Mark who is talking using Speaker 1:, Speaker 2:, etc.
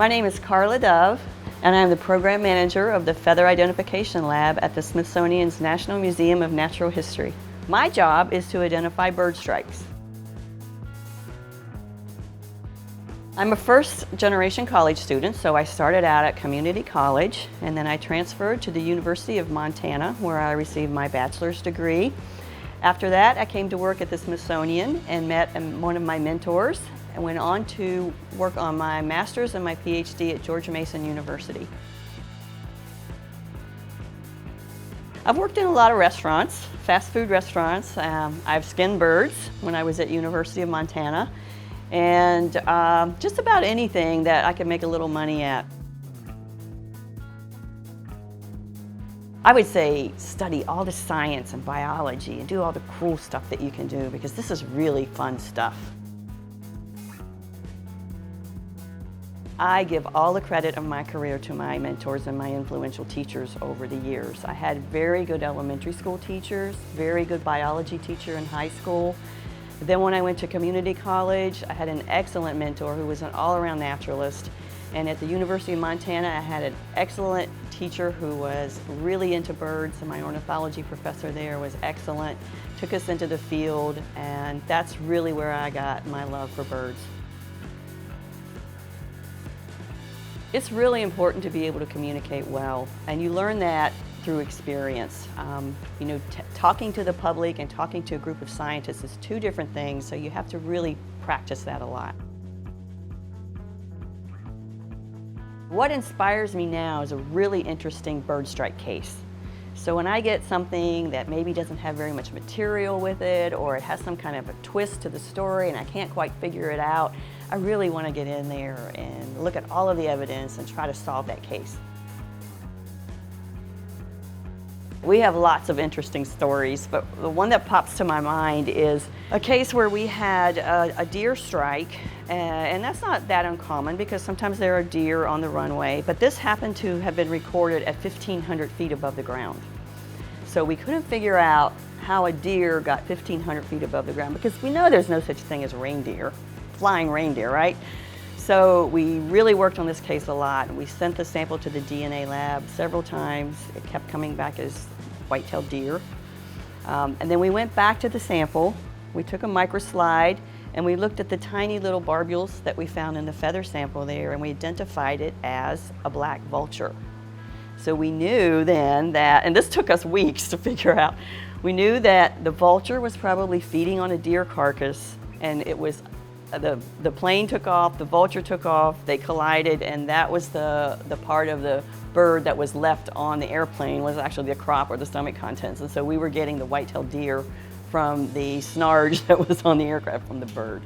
Speaker 1: My name is Carla Dove, and I'm the Program Manager of the Feather Identification Lab at the Smithsonian's National Museum of Natural History. My job is to identify bird strikes. I'm a first-generation college student, so I started out at community college, and then I transferred to the University of Montana, where I received my bachelor's degree. After that, I came to work at the Smithsonian and met one of my mentors, and went on to work on my master's and my PhD at George Mason University. I've worked in a lot of restaurants, fast food restaurants. I've skinned birds when I was at University of Montana, and just about anything that I could make a little money at. I would say study all the science and biology and do all the cool stuff that you can do, because this is really fun stuff. I give all the credit of my career to my mentors and my influential teachers over the years. I had very good elementary school teachers, very good biology teacher in high school. Then when I went to community college, I had an excellent mentor who was an all-around naturalist. And at the University of Montana, I had an excellent teacher who was really into birds, and my ornithology professor there was excellent, took us into the field, and that's really where I got my love for birds. It's really important to be able to communicate well, and you learn that through experience. Talking to the public and talking to a group of scientists is two different things, so you have to really practice that a lot. What inspires me now is a really interesting bird strike case. So when I get something that maybe doesn't have very much material with it, or it has some kind of a twist to the story and I can't quite figure it out, I really want to get in there and look at all of the evidence and try to solve that case. We have lots of interesting stories, but the one that pops to my mind is a case where we had a deer strike, and that's not that uncommon because sometimes there are deer on the runway, but this happened to have been recorded at 1,500 feet above the ground. So we couldn't figure out how a deer got 1,500 feet above the ground, because we know there's no such thing as reindeer, flying reindeer, right? So we really worked on this case a lot, and we sent the sample to the DNA lab several times. It kept coming back as white-tailed deer. And then we went back to the sample. We took a microslide and we looked at the tiny little barbules that we found in the feather sample there, and we identified it as a black vulture. So we knew then that, and this took us weeks to figure out, we knew that the vulture was probably feeding on a deer carcass, and it was the plane took off, the vulture took off, they collided, and that was the part of the bird that was left on the airplane was actually the crop or the stomach contents. And so we were getting the white-tailed deer from the snarge that was on the aircraft from the bird.